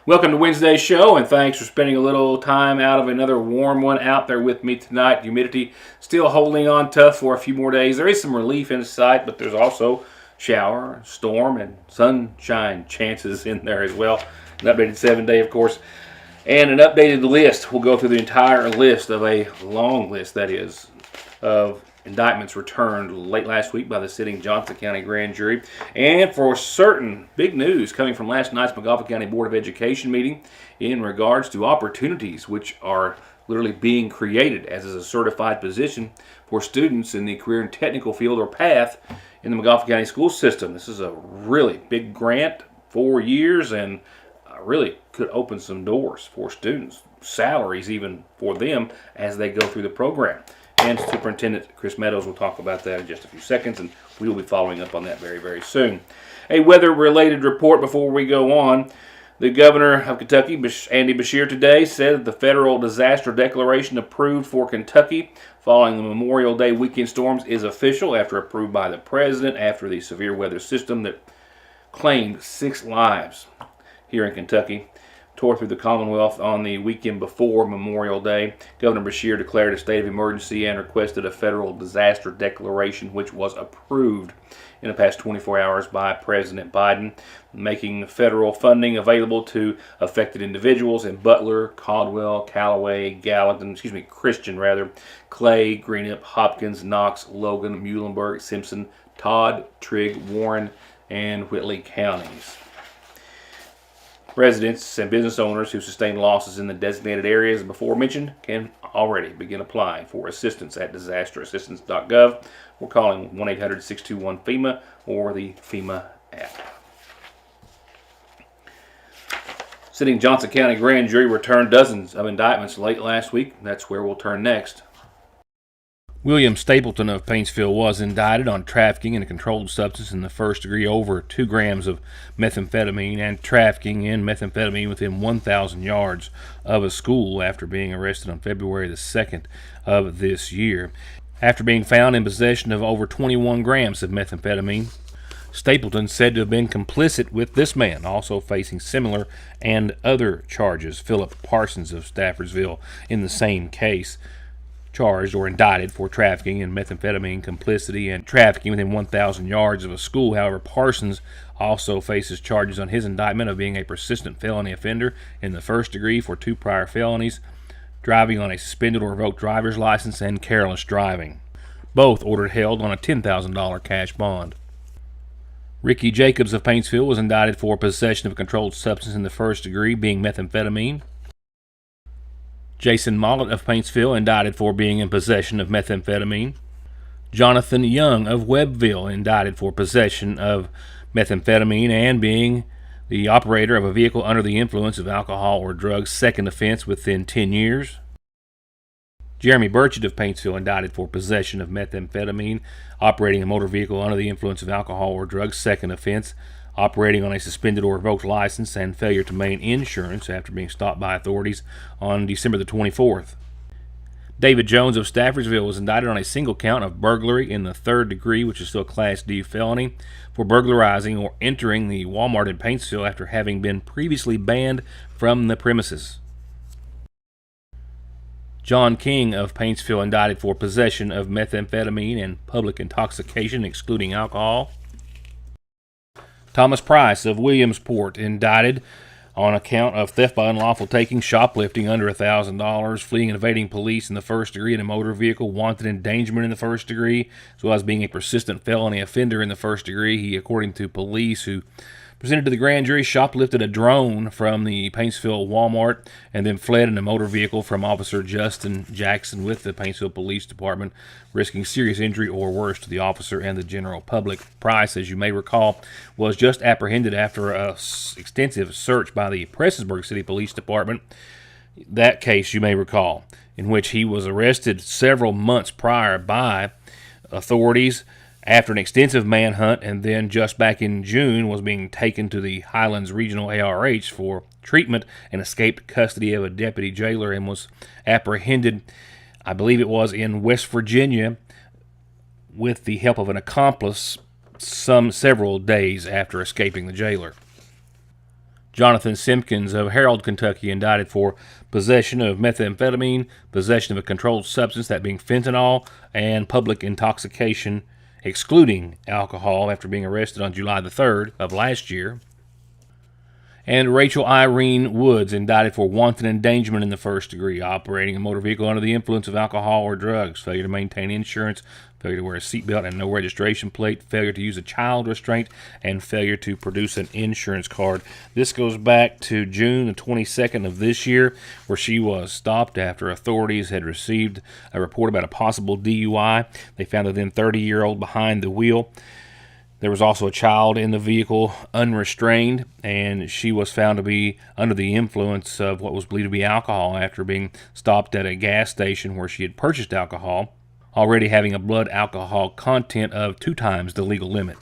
Welcome to Wednesday's show, and thanks for spending a little time out of another warm one out there with me tonight. Humidity still holding on tough for a few more days. There is some relief in sight, but there's also shower, storm, and sunshine chances in there as well. An updated 7-day, of course, and an updated list. We'll go through the entire list of a long list, that is, of indictments returned late last week by the sitting Johnson County Grand Jury. And for certain, big news coming from last night's McGoffin County Board of Education meeting in regards to opportunities which are literally being created as is a certified position for students in the career and technical field or path in the McGoffin County school system. This is a really big grant, 4 years, and really could open some doors for students, salaries even for them as they go through the program. And Superintendent Chris Meadows will talk about that in just a few seconds, and we will be following up on that very, very soon. A weather-related report before we go on. The governor of Kentucky, Andy Beshear, today said that the federal disaster declaration approved for Kentucky following the Memorial Day weekend storms is official after approved by the president after the severe weather system that claimed 6 lives here in Kentucky tore through the Commonwealth on the weekend before Memorial Day. Governor Beshear declared a state of emergency and requested a federal disaster declaration, which was approved in the past 24 hours by President Biden, making federal funding available to affected individuals in Butler, Caldwell, Callaway, Christian, Clay, Greenup, Hopkins, Knox, Logan, Muhlenberg, Simpson, Todd, Trigg, Warren, and Whitley counties. Residents and business owners who sustain losses in the designated areas before mentioned can already begin applying for assistance at disasterassistance.gov or calling 1-800-621-FEMA or the FEMA app. Sitting Johnson County Grand Jury returned dozens of indictments late last week. That's where we'll turn next. William Stapleton of Paintsville was indicted on trafficking in a controlled substance in the first degree over 2 grams of methamphetamine and trafficking in methamphetamine within 1,000 yards of a school after being arrested on February the 2nd of this year. After being found in possession of over 21 grams of methamphetamine, Stapleton said to have been complicit with this man, also facing similar and other charges. Philip Parsons of Staffordsville in the same case, charged or indicted for trafficking in methamphetamine, complicity, and trafficking within 1,000 yards of a school. However, Parsons also faces charges on his indictment of being a persistent felony offender in the first degree for 2 prior felonies, driving on a suspended or revoked driver's license, and careless driving. Both ordered held on a $10,000 cash bond. Ricky Jacobs of Paintsville was indicted for possession of a controlled substance in the first degree, being methamphetamine. Jason Mollett of Paintsville indicted for being in possession of methamphetamine. Jonathan Young of Webbville indicted for possession of methamphetamine and being the operator of a vehicle under the influence of alcohol or drugs, second offense within 10 years. Jeremy Burchett of Paintsville indicted for possession of methamphetamine, operating a motor vehicle under the influence of alcohol or drugs, second offense, operating on a suspended or revoked license, and failure to maintain insurance after being stopped by authorities on December the 24th. David Jones of Staffordsville was indicted on a single count of burglary in the third degree, which is still a Class D felony, for burglarizing or entering the Walmart in Paintsville after having been previously banned from the premises. John King of Paintsville indicted for possession of methamphetamine and public intoxication, excluding alcohol. Thomas Price of Williamsport indicted on account of theft by unlawful taking, shoplifting under $1,000, fleeing and evading police in the first degree in a motor vehicle, wanted endangerment in the first degree, as well as being a persistent felony offender in the first degree. He, according to police who presented to the grand jury, shoplifted a drone from the Paintsville Walmart and then fled in a motor vehicle from Officer Justin Jackson with the Paintsville Police Department, risking serious injury or worse to the officer and the general public. Price, as you may recall, was just apprehended after an extensive search by the Prestonsburg City Police Department. That case, you may recall, in which he was arrested several months prior by authorities after an extensive manhunt, and then just back in June was being taken to the Highlands Regional ARH for treatment and escaped custody of a deputy jailer and was apprehended, I believe it was in West Virginia, with the help of an accomplice several days after escaping the jailer. Jonathan Simpkins of Harold, Kentucky, indicted for possession of methamphetamine, possession of a controlled substance, that being fentanyl, and public intoxication, excluding alcohol, after being arrested on July the 3rd of last year. And Rachel Irene Woods, indicted for wanton endangerment in the first degree, operating a motor vehicle under the influence of alcohol or drugs, failure to maintain insurance, failure to wear a seatbelt and no registration plate, failure to use a child restraint, and failure to produce an insurance card. This goes back to June the 22nd of this year, where she was stopped after authorities had received a report about a possible DUI. They found a then 30-year-old behind the wheel. There was also a child in the vehicle unrestrained, and she was found to be under the influence of what was believed to be alcohol after being stopped at a gas station where she had purchased alcohol, already having a blood alcohol content of 2 times the legal limit.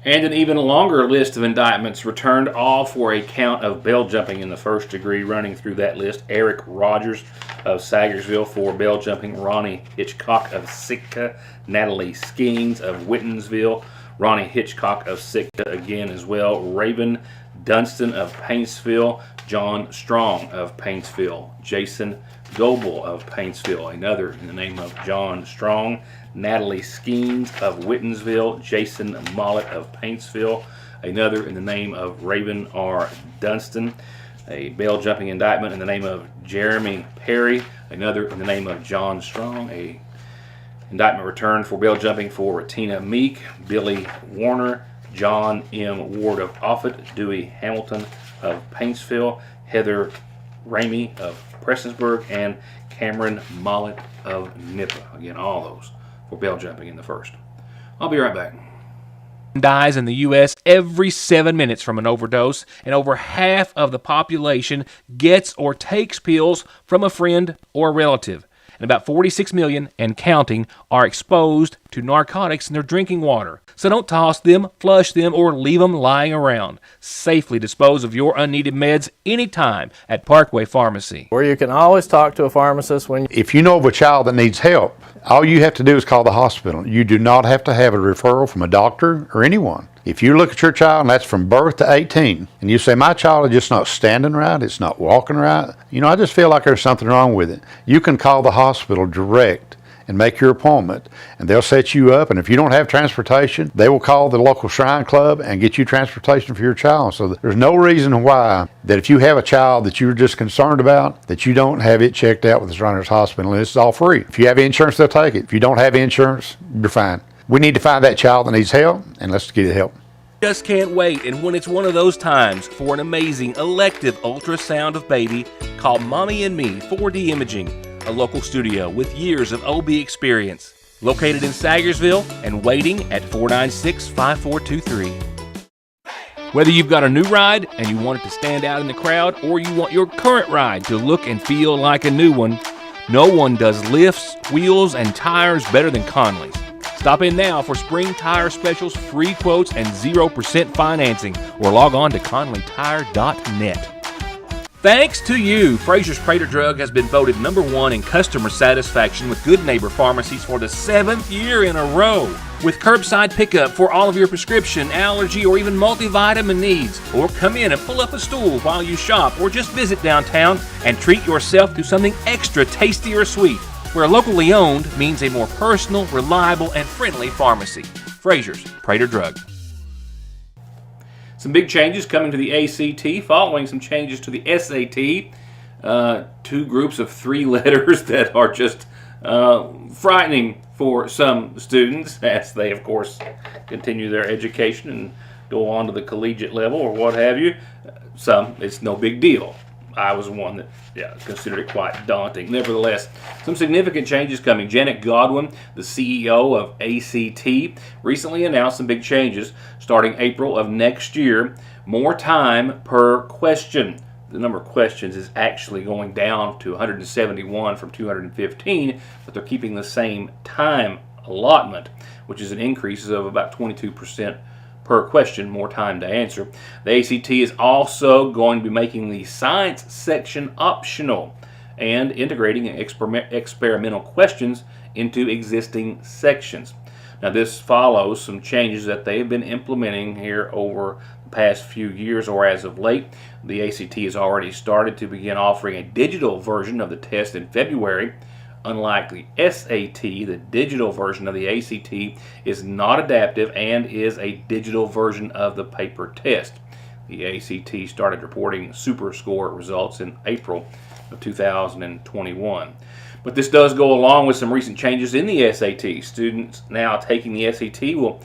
And an even longer list of indictments returned, all for a count of bail jumping in the first degree. Running through that list: Eric Rogers of Sagersville for bail jumping, Ronnie Hitchcock of Sitka, Natalie Skeens of Whittensville, Ronnie Hitchcock of Sitka again as well, Raven Dunstan of Paintsville, John Strong of Paintsville, Jason Goebel of Paintsville, another in the name of John Strong, Natalie Skeens of Whittensville, Jason Mollett of Paintsville, another in the name of Raven R. Dunstan, a bail jumping indictment in the name of Jeremy Perry, another in the name of John Strong, a indictment returned for bail jumping for Retina Meek, Billy Warner, John M. Ward of Offutt, Dewey Hamilton of Paintsville, Heather Ramey of Prestonsburg, and Cameron Mollett of Nippa. Again, all those for bail jumping in the first. I'll be right back. Dies in the U.S. every 7 minutes from an overdose, and over half of the population gets or takes pills from a friend or a relative. And about 46 million and counting are exposed to narcotics in their drinking water. So don't toss them, flush them, or leave them lying around. Safely dispose of your unneeded meds anytime at Parkway Pharmacy. Where you can always talk to a pharmacist when If you know of a child that needs help, all you have to do is call the hospital. You do not have to have a referral from a doctor or anyone. If you look at your child, and that's from birth to 18, and you say, my child is just not standing right, it's not walking right, I just feel like there's something wrong with it, you can call the hospital direct and make your appointment, and they'll set you up. And if you don't have transportation, they will call the local Shrine Club and get you transportation for your child. So there's no reason why that if you have a child that you're just concerned about, that you don't have it checked out with the Shriners Hospital. And it's all free. If you have insurance, they'll take it. If you don't have insurance, you're fine. We need to find that child that needs help, and let's get it help. Just can't wait, and when it's one of those times for an amazing elective ultrasound of baby, call Mommy and Me 4D Imaging, a local studio with years of OB experience. Located in Sagersville and waiting at 496-5423. Whether you've got a new ride and you want it to stand out in the crowd, or you want your current ride to look and feel like a new one, no one does lifts, wheels, and tires better than Conley's. Stop in now for spring tire specials, free quotes, and 0% financing, or log on to conleytire.net. Thanks to you, Fraser's Prater Drug has been voted #1 in customer satisfaction with Good Neighbor Pharmacies for the 7th year in a row. With curbside pickup for all of your prescription, allergy, or even multivitamin needs. Or come in and pull up a stool while you shop, or just visit downtown and treat yourself to something extra tasty or sweet. Where locally owned means a more personal, reliable, and friendly pharmacy. Fraser's Prater Drug. Some big changes coming to the ACT following some changes to the SAT. 2 groups of 3 letters that are just frightening for some students as they, of course, continue their education and go on to the collegiate level or what have you. Some, it's no big deal. I was one that considered it quite daunting. Nevertheless, some significant changes coming. Janet Godwin, the CEO of ACT, recently announced some big changes starting April of next year. More time per question. The number of questions is actually going down to 171 from 215, but they're keeping the same time allotment, which is an increase of about 22% per question, more time to answer. The ACT is also going to be making the science section optional and integrating experimental questions into existing sections. Now, this follows some changes that they've been implementing here over the past few years or as of late. The ACT has already started to begin offering a digital version of the test in February. Unlike the SAT, the digital version of the ACT is not adaptive and is a digital version of the paper test. The ACT started reporting super score results in April of 2021. But this does go along with some recent changes in the SAT. Students now taking the SAT will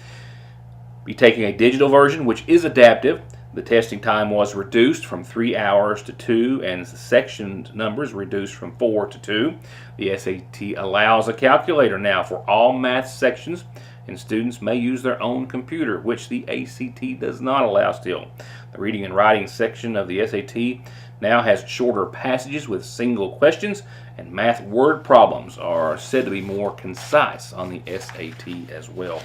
be taking a digital version, which is adaptive. The testing time was reduced from 3 hours to 2, and the section numbers reduced from 4 to 2. The SAT allows a calculator now for all math sections, and students may use their own computer, which the ACT does not allow still. The reading and writing section of the SAT now has shorter passages with single questions, and math word problems are said to be more concise on the SAT as well.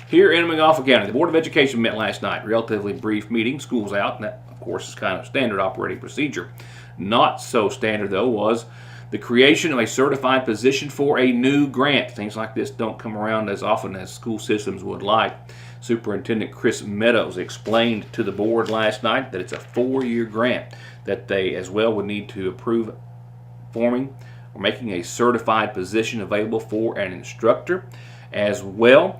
Here in McGoffin County, the Board of Education met last night. Relatively brief meeting, school's out, and that, of course, is kind of standard operating procedure. Not so standard, though, was the creation of a certified position for a new grant. Things like this don't come around as often as school systems would like. Superintendent Chris Meadows explained to the board last night that it's a 4-year grant that they as well would need to approve forming or making a certified position available for an instructor, as well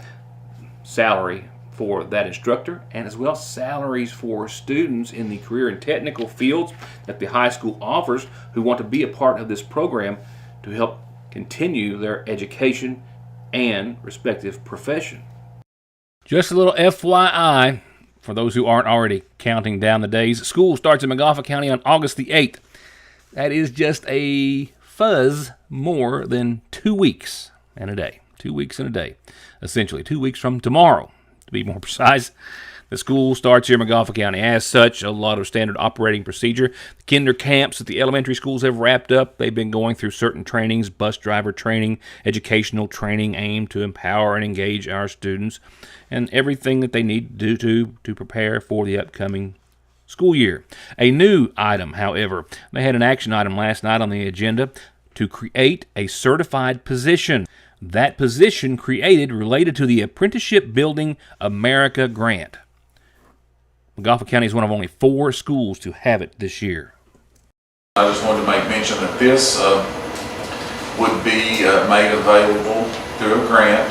salary for that instructor, and as well salaries for students in the career and technical fields that the high school offers who want to be a part of this program to help continue their education and respective profession. Just a little FYI for those who aren't already counting down the days. School starts in McGoffin County on August the 8th. That is just a fuzz more than 2 weeks and a day. 2 weeks and a day. Essentially 2 weeks from tomorrow, to be more precise. The school starts here in McGoffin County. As such, a lot of standard operating procedure. The kinder camps at the elementary schools have wrapped up. They've been going through certain trainings, bus driver training, educational training aimed to empower and engage our students, and everything that they need to do to prepare for the upcoming school year. A new item, however, they had an action item last night on the agenda to create a certified position. That position created related to the Apprenticeship Building America grant. McGoffin County is one of only 4 schools to have it this year. I just wanted to make mention that this would be made available through a grant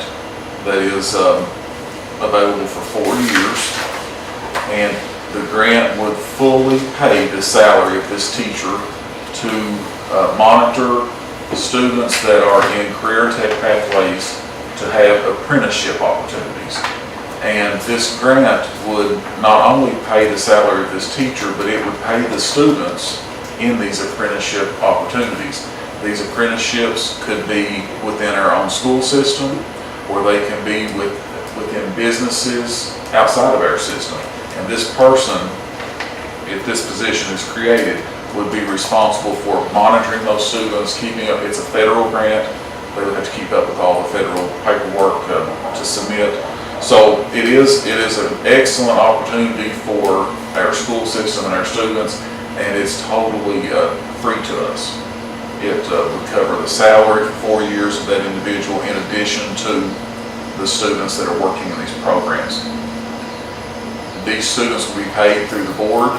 that is available for 4 years, and the grant would fully pay the salary of this teacher to monitor students that are in career tech pathways to have apprenticeship opportunities. And this grant would not only pay the salary of this teacher, but it would pay the students in these apprenticeship opportunities. These apprenticeships could be within our own school system, or they can be within businesses outside of our system. And this person, if this position is created, would be responsible for monitoring those students, keeping up. It's a federal grant. They would have to keep up with all the federal paperwork to submit. So it is an excellent opportunity for our school system and our students, and it's totally free to us. It would cover the salary for 4 years of that individual in addition to the students that are working in these programs. These students will be paid through the board.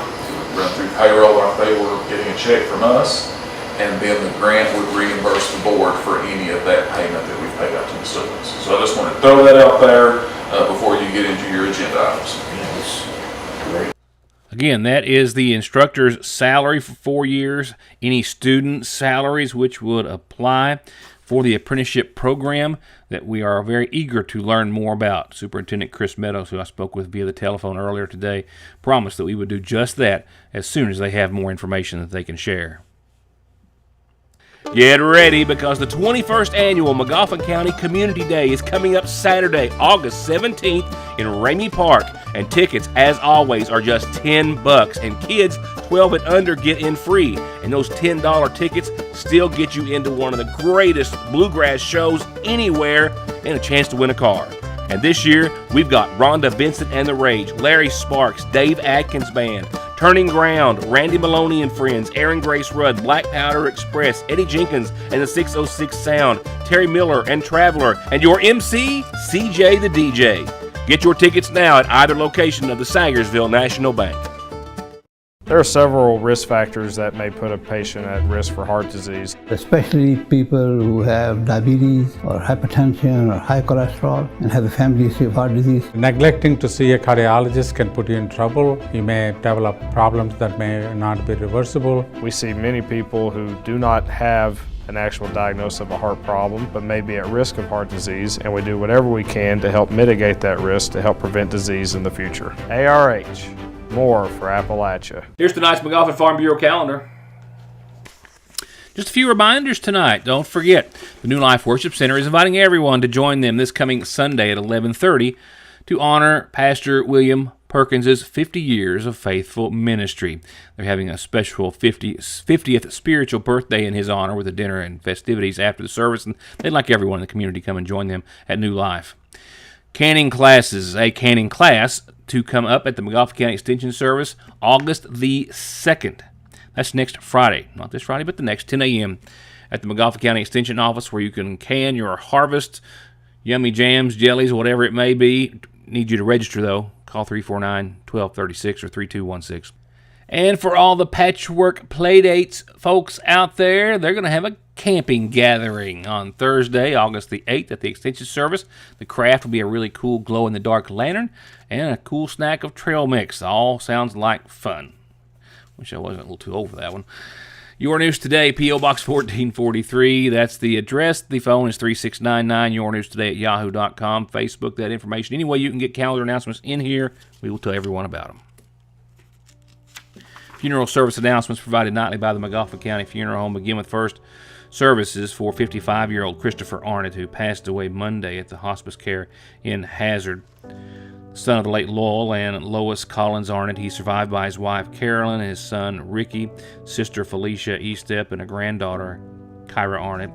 Run through payroll like they were getting a check from us, and then the grant would reimburse the board for any of that payment that we paid out to the students. So I just want to throw that out there before you get into your agenda items. Again, that is the instructor's salary for 4 years, any student salaries which would apply for the apprenticeship program that we are very eager to learn more about. Superintendent Chris Meadows, who I spoke with via the telephone earlier today, promised that we would do just that as soon as they have more information that they can share. Get ready, because the 21st annual McGoffin County Community Day is coming up Saturday, August 17th in Ramey Park, and tickets, as always, are just $10, and kids 12 and under get in free, and those $10 tickets still get you into one of the greatest bluegrass shows anywhere and a chance to win a car. And this year, we've got Rhonda Vincent and the Rage, Larry Sparks, Dave Atkins Band, Turning Ground, Randy Maloney and Friends, Aaron Grace Rudd, Black Powder Express, Eddie Jenkins and the 606 Sound, Terry Miller and Traveler, and your MC, CJ the DJ. Get your tickets now at either location of the Sangersville National Bank. There are several risk factors that may put a patient at risk for heart disease. Especially people who have diabetes or hypertension or high cholesterol and have a family history of heart disease. Neglecting to see a cardiologist can put you in trouble. You may develop problems that may not be reversible. We see many people who do not have an actual diagnosis of a heart problem, but may be at risk of heart disease, and we do whatever we can to help mitigate that risk to help prevent disease in the future. ARH, more for Appalachia. Here's tonight's McGoffin Farm Bureau calendar. Just a few reminders tonight. Don't forget, the New Life Worship Center is inviting everyone to join them this coming Sunday at 11:30 to honor Pastor William Perkins' 50 years of faithful ministry. They're having a special 50th spiritual birthday in his honor with a dinner and festivities after the service, and they'd like everyone in the community to come and join them at New Life. Canning classes, a canning class to come up at the McGoffin County Extension Service August the 2nd. That's next Friday. Not this Friday, but the next, 10 a.m. at the McGoffin County Extension Office, where you can can your harvest, yummy jams, jellies, whatever it may be. Need you to register, though. Call 349-1236 or 3216. And for all the patchwork playdates folks out there, they're going to have a camping gathering on Thursday, August the 8th at the Extension Service. The craft will be a really cool glow-in-the-dark lantern and a cool snack of trail mix. All sounds like fun. Wish I wasn't a little too old for that one. Your News Today, P.O. Box 1443. That's the address. The phone is 3699. YourNewsToday@yahoo.com. Facebook, that information. Any way you can get calendar announcements in here, we will tell everyone about them. Funeral service announcements provided nightly by the McGoffin County Funeral Home. Begin with first services for 55-year-old Christopher Arnott, who passed away Monday at the hospice care in Hazard. Son of the late Lowell and Lois Collins Arnott, he survived by his wife Carolyn, his son Ricky, sister Felicia Estep, and a granddaughter Kyra Arnott.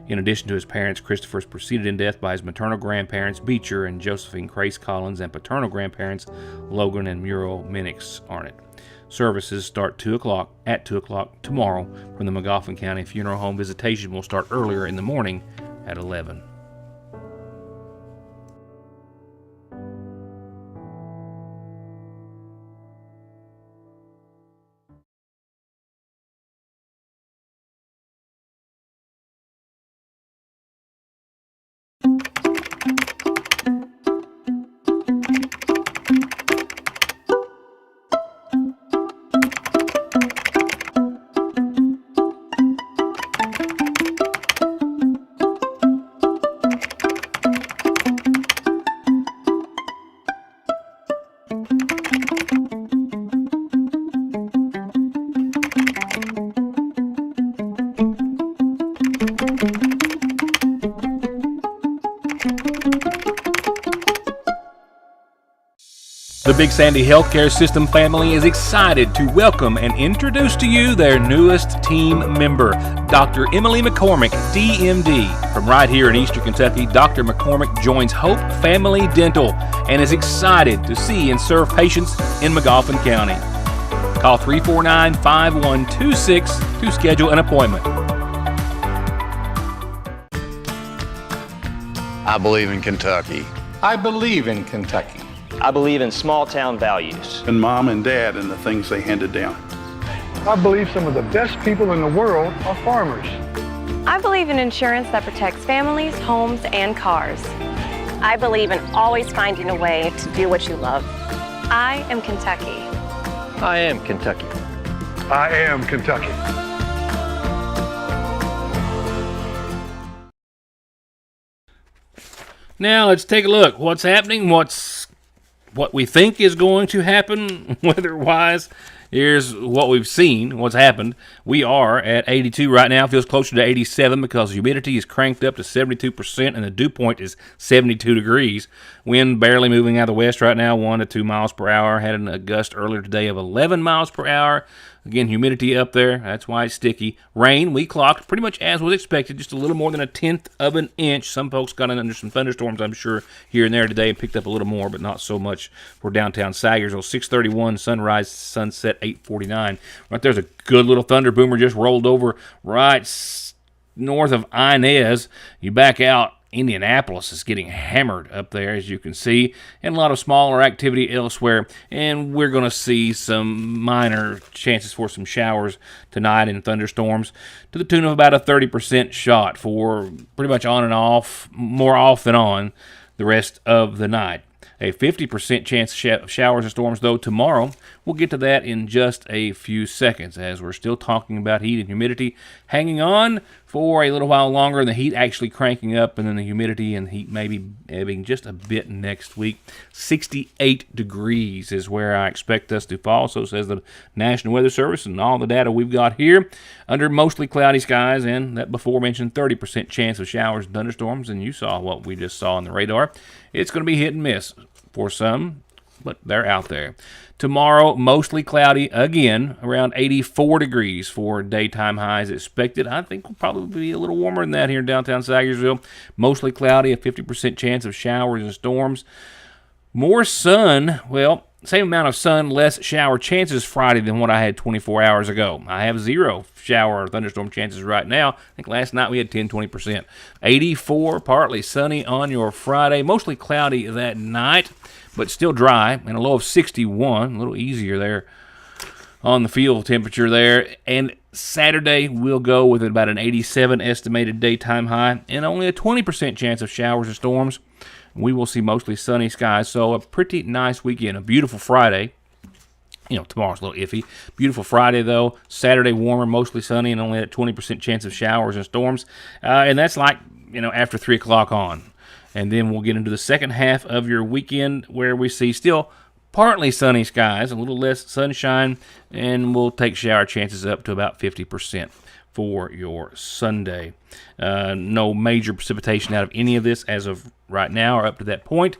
In addition to his parents, Christopher is preceded in death by his maternal grandparents Beecher and Josephine Crace Collins, and paternal grandparents Logan and Muriel Minix Arnott. Services start at 2 o'clock tomorrow from the McGoffin County Funeral Home. Visitation will start earlier in the morning at 11. The Big Sandy Healthcare System family is excited to welcome and introduce to you their newest team member, Dr. Emily McCormick, DMD. From right here in Eastern Kentucky, Dr. McCormick joins Hope Family Dental and is excited to see and serve patients in McGoffin County. Call 349-5126 to schedule an appointment. I believe in Kentucky. I believe in Kentucky. I believe in small town values. And mom and dad and the things they handed down. I believe some of the best people in the world are farmers. I believe in insurance that protects families, homes, and cars. I believe in always finding a way to do what you love. I am Kentucky. I am Kentucky. I am Kentucky. Now let's take a look. What's happening? What we think is going to happen weather-wise. Here's what we've seen, what's happened. We are at 82 right now. Feels closer to 87 because humidity is cranked up to 72% and the dew point is 72 degrees. Wind barely moving out of the west right now, 1 to 2 miles per hour. Had a gust earlier today of 11 miles per hour. Again, humidity up there. That's why it's sticky. Rain, we clocked pretty much as was expected, just a little more than 1/10 of an inch. Some folks got in under some thunderstorms, I'm sure, here and there today and picked up a little more, but not so much for downtown Sagersville. 6:31, sunrise, sunset, 8:49. Right there's a good little thunder boomer just rolled over right north of Inez. You back out Indianapolis is getting hammered up there, as you can see, and a lot of smaller activity elsewhere. And we're going to see some minor chances for some showers tonight and thunderstorms to the tune of about a 30% shot for pretty much on and off, more off than on, the rest of the night. A 50% chance of showers and storms, though, tomorrow. We'll get to that in just a few seconds, as we're still talking about heat and humidity hanging on for a little while longer, and the heat actually cranking up, and then the humidity and heat maybe ebbing just a bit next week. 68 degrees is where I expect us to fall, so says the National Weather Service, and all the data we've got here, under mostly cloudy skies and that before-mentioned 30% chance of showers and thunderstorms, and you saw what we just saw on the radar. It's going to be hit and miss for some, but they're out there. Tomorrow, mostly cloudy again, around 84 degrees for daytime highs expected. I think we'll probably be a little warmer than that here in downtown Sagersville. Mostly cloudy, a 50% chance of showers and storms. More sun, well, same amount of sun, less shower chances Friday than what I had 24 hours ago. I have 0 shower or thunderstorm chances right now. I think last night we had 10-20%. 84, partly sunny on your Friday. Mostly cloudy that night, but still dry, and a low of 61. A little easier there on the field temperature there. And Saturday we'll go with about an 87 estimated daytime high and only a 20% chance of showers and storms. We will see mostly sunny skies, so a pretty nice weekend. A beautiful Friday. You know, tomorrow's a little iffy. Beautiful Friday, though. Saturday, warmer, mostly sunny, and only a 20% chance of showers and storms. And that's like, after 3 o'clock on. And then we'll get into the second half of your weekend where we see still partly sunny skies, a little less sunshine, and we'll take shower chances up to about 50% for your Sunday. No major precipitation out of any of this as of right now or up to that point.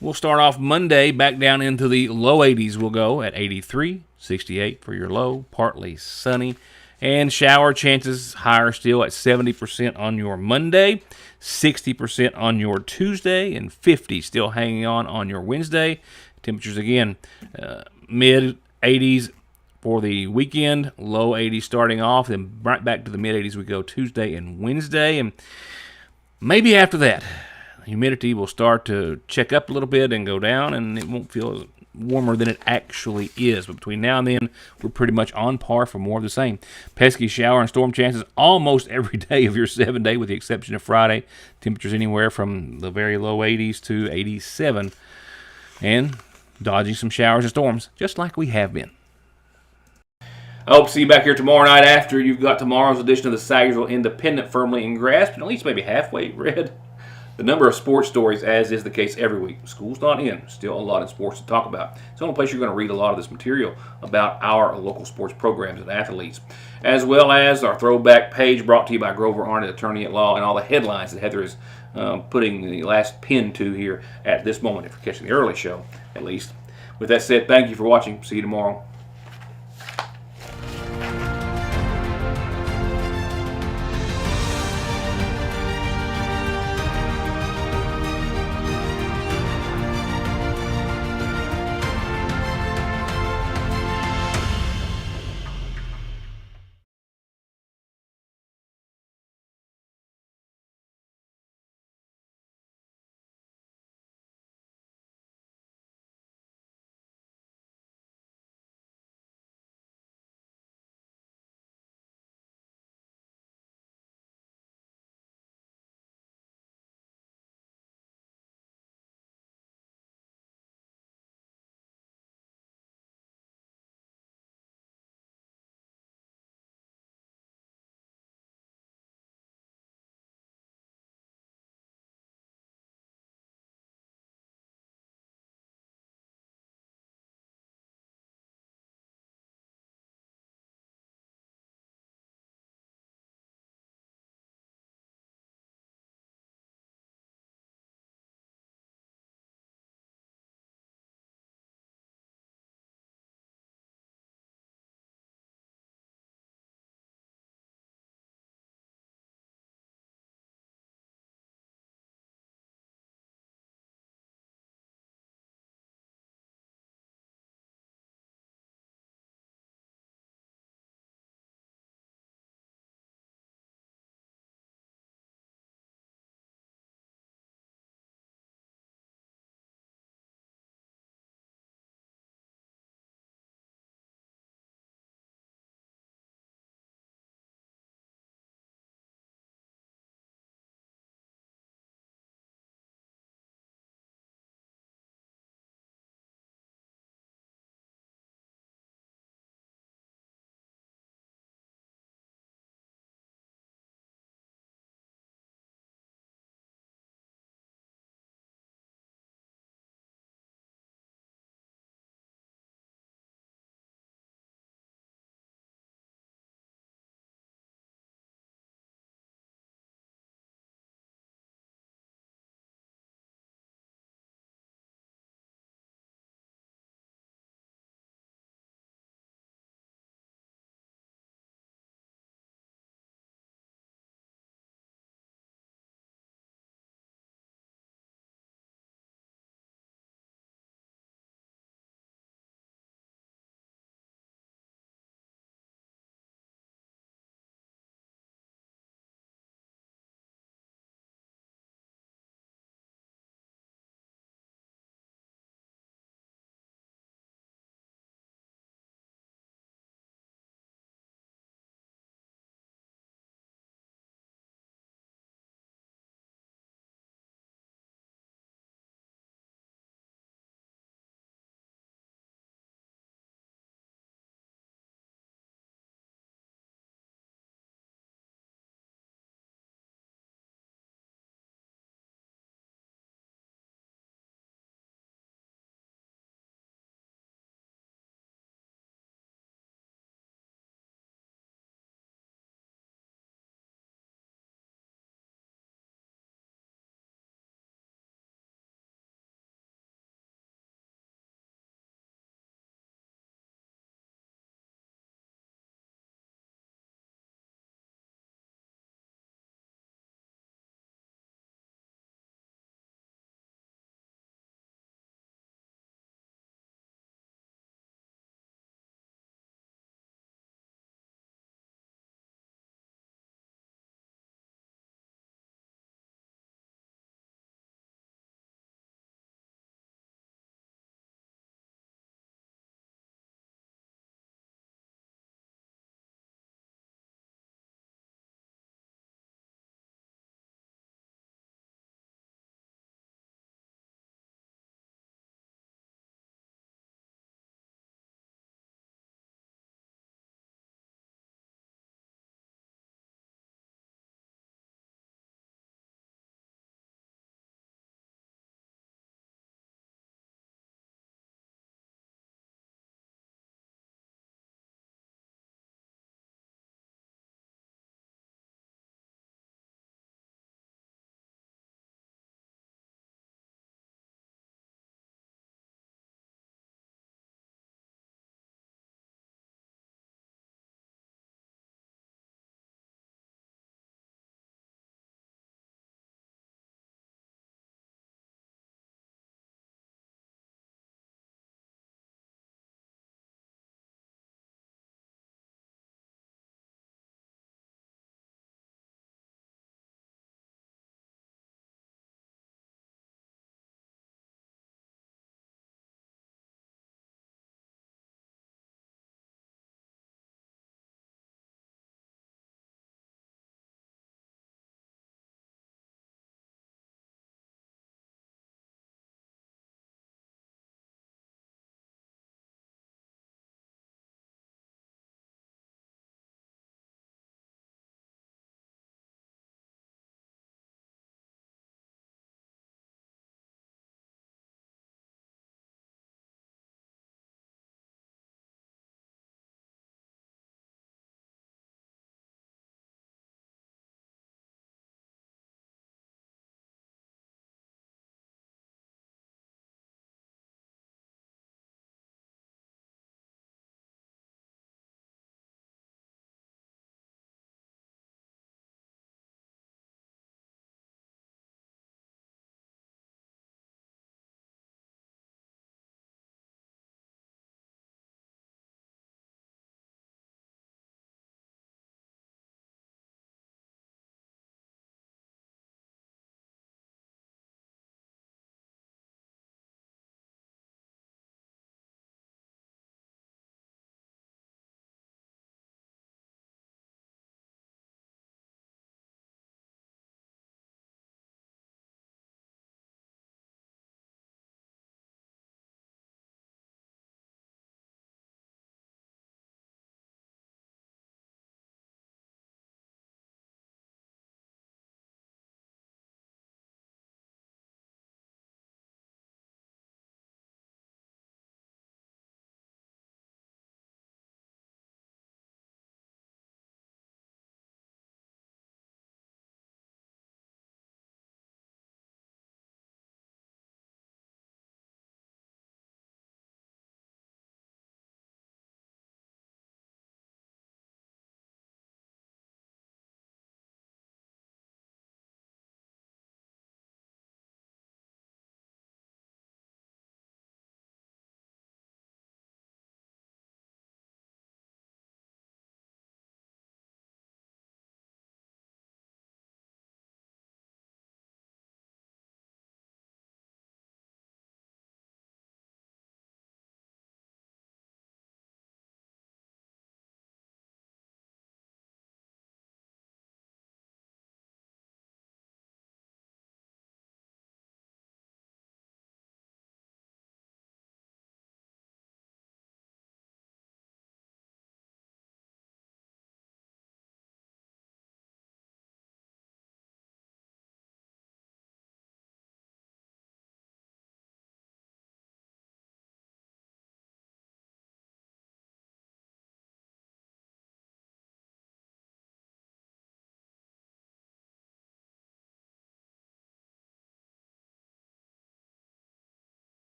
We'll start off Monday back down into the low 80s. We'll go at 83, 68 for your low, partly sunny. And shower chances higher still at 70% on your Monday, 60% on your Tuesday, and 50 still hanging on your Wednesday. Temperatures again, mid-80s for the weekend, low 80s starting off, then right back to the mid-80s we go Tuesday and Wednesday. And maybe after that, humidity will start to check up a little bit and go down, and it won't feel as warmer than it actually is. But between now and then, we're pretty much on par for more of the same. Pesky shower and storm chances almost every day of your 7-day, with the exception of Friday. Temperatures anywhere from the very low 80s to 87. And dodging some showers and storms, just like we have been. I hope to see you back here tomorrow night after you've got tomorrow's edition of the Sagersville Independent firmly grasped and at least maybe halfway read. The number of sports stories, as is the case every week. School's not in. Still a lot of sports to talk about. It's the only place you're going to read a lot of this material about our local sports programs and athletes, as well as our throwback page brought to you by Grover Arnett, attorney at law, and all the headlines that Heather is putting the last pin to here at this moment, if you're catching the early show, at least. With that said, thank you for watching. See you tomorrow.